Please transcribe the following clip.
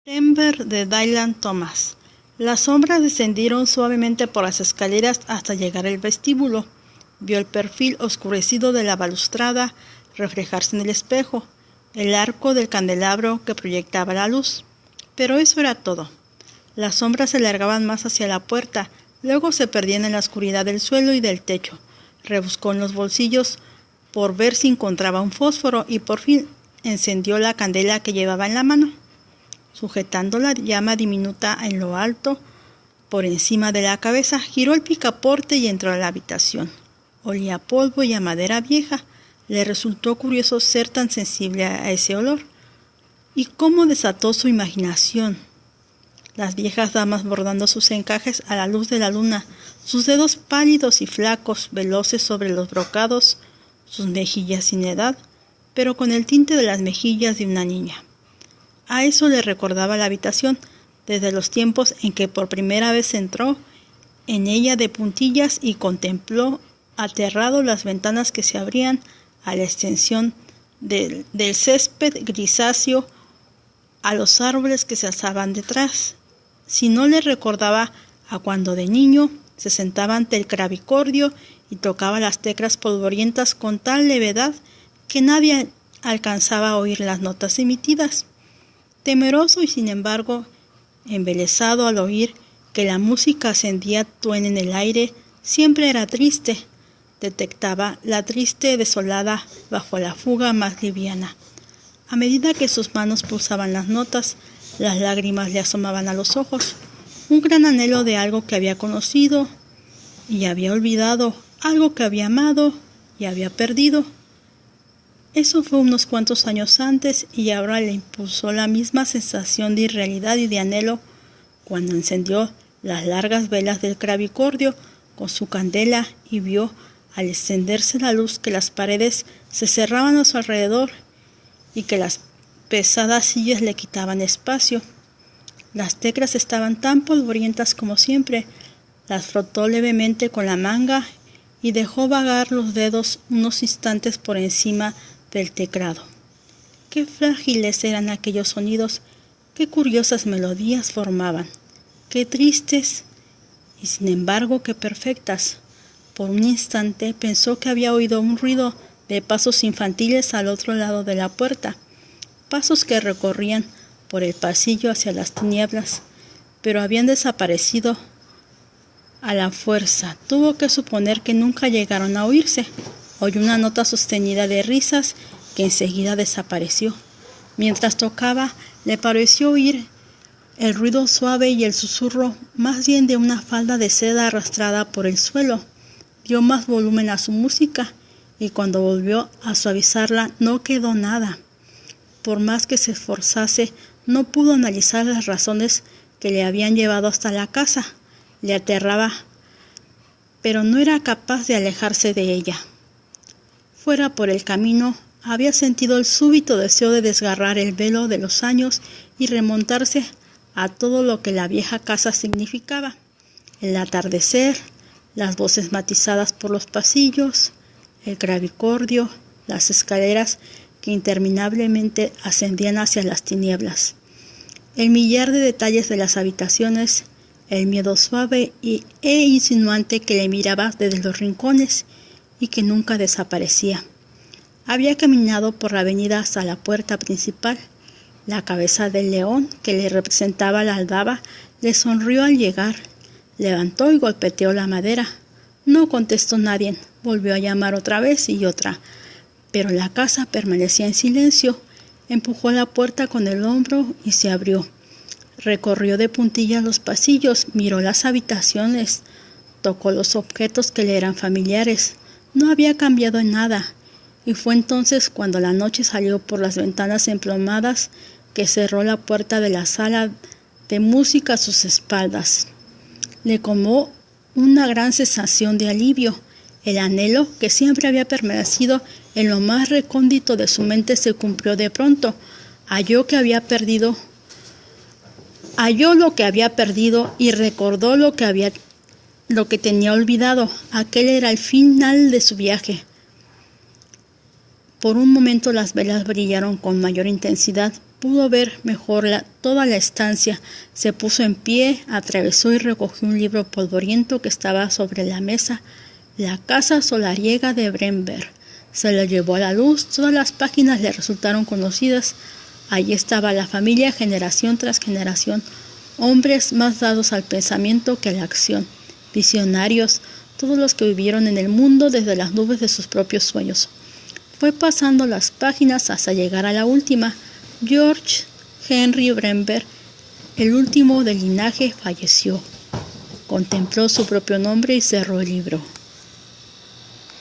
September de Dylan Thomas. Las sombras descendieron suavemente por las escaleras hasta llegar al vestíbulo. Vio el perfil oscurecido de la balustrada reflejarse en el espejo, el arco del candelabro que proyectaba la luz. Pero eso era todo. Las sombras se alargaban más hacia la puerta, luego se perdían en la oscuridad del suelo y del techo. Rebuscó en los bolsillos por ver si encontraba un fósforo y por fin encendió la candela que llevaba en la mano. Sujetando la llama diminuta en lo alto, por encima de la cabeza, giró el picaporte y entró a la habitación. Olía a polvo y a madera vieja. Le resultó curioso ser tan sensible a ese olor. ¿Y cómo desató su imaginación? Las viejas damas bordando sus encajes a la luz de la luna, sus dedos pálidos y flacos, veloces sobre los brocados, sus mejillas sin edad, pero con el tinte de las mejillas de una niña. A eso le recordaba la habitación, desde los tiempos en que por primera vez entró en ella de puntillas y contempló aterrado las ventanas que se abrían a la extensión del césped grisáceo, a los árboles que se alzaban detrás. Si no le recordaba a cuando de niño se sentaba ante el clavicordio y tocaba las teclas polvorientas con tal levedad que nadie alcanzaba a oír las notas emitidas. Temeroso y sin embargo embelesado al oír que la música ascendía tuene en el aire, siempre era triste. Detectaba la triste desolada bajo la fuga más liviana. A medida que sus manos pulsaban las notas, las lágrimas le asomaban a los ojos. Un gran anhelo de algo que había conocido y había olvidado, algo que había amado y había perdido. Eso fue unos cuantos años antes y ahora le impulsó la misma sensación de irrealidad y de anhelo cuando encendió las largas velas del clavicordio con su candela y vio al extenderse la luz que las paredes se cerraban a su alrededor y que las pesadas sillas le quitaban espacio. Las teclas estaban tan polvorientas como siempre. Las frotó levemente con la manga y dejó vagar los dedos unos instantes por encima del teclado. Qué frágiles eran aquellos sonidos, qué curiosas melodías formaban, qué tristes y sin embargo qué perfectas. Por un instante pensó que había oído un ruido de pasos infantiles al otro lado de la puerta, pasos que recorrían por el pasillo hacia las tinieblas, pero habían desaparecido a la fuerza. Tuvo que suponer que nunca llegaron a oírse. Oyó una nota sostenida de risas que enseguida desapareció. Mientras tocaba, le pareció oír el ruido suave y el susurro más bien de una falda de seda arrastrada por el suelo. Dio más volumen a su música y cuando volvió a suavizarla no quedó nada. Por más que se esforzase, no pudo analizar las razones que le habían llevado hasta la casa. Le aterraba, pero no era capaz de alejarse de ella. Fuera por el camino, había sentido el súbito deseo de desgarrar el velo de los años y remontarse a todo lo que la vieja casa significaba. El atardecer, las voces matizadas por los pasillos, el clavicordio, las escaleras que interminablemente ascendían hacia las tinieblas, el millar de detalles de las habitaciones, el miedo suave e insinuante que le miraba desde los rincones y que nunca desaparecía. Había caminado por la avenida hasta la puerta principal. La cabeza del león que le representaba la aldaba le sonrió al llegar. Levantó y golpeteó la madera. No contestó nadie. Volvió a llamar otra vez y otra, pero la casa permanecía en silencio. Empujó la puerta con el hombro y se abrió. Recorrió de puntillas los pasillos, miró las habitaciones, tocó los objetos que le eran familiares. No había cambiado en nada, y fue entonces cuando la noche salió por las ventanas emplomadas que cerró la puerta de la sala de música a sus espaldas. Le comó una gran sensación de alivio. El anhelo que siempre había permanecido en lo más recóndito de su mente se cumplió de pronto. Halló lo que había perdido y recordó lo que tenía olvidado. Aquel era el final de su viaje. Por un momento las velas brillaron con mayor intensidad, Pudo ver mejor toda la estancia. Se puso en pie, atravesó y recogió un libro polvoriento que estaba sobre la mesa. La casa solariega de Bremberg. Se lo llevó a la luz. Todas las páginas le resultaron conocidas. Allí estaba la familia generación tras generación. Hombres más dados al pensamiento que a la acción. Visionarios, todos los que vivieron en el mundo desde las nubes de sus propios sueños. Fue pasando las páginas hasta llegar a la última. George Henry Bremberg, el último del linaje, falleció. Contempló su propio nombre y cerró el libro.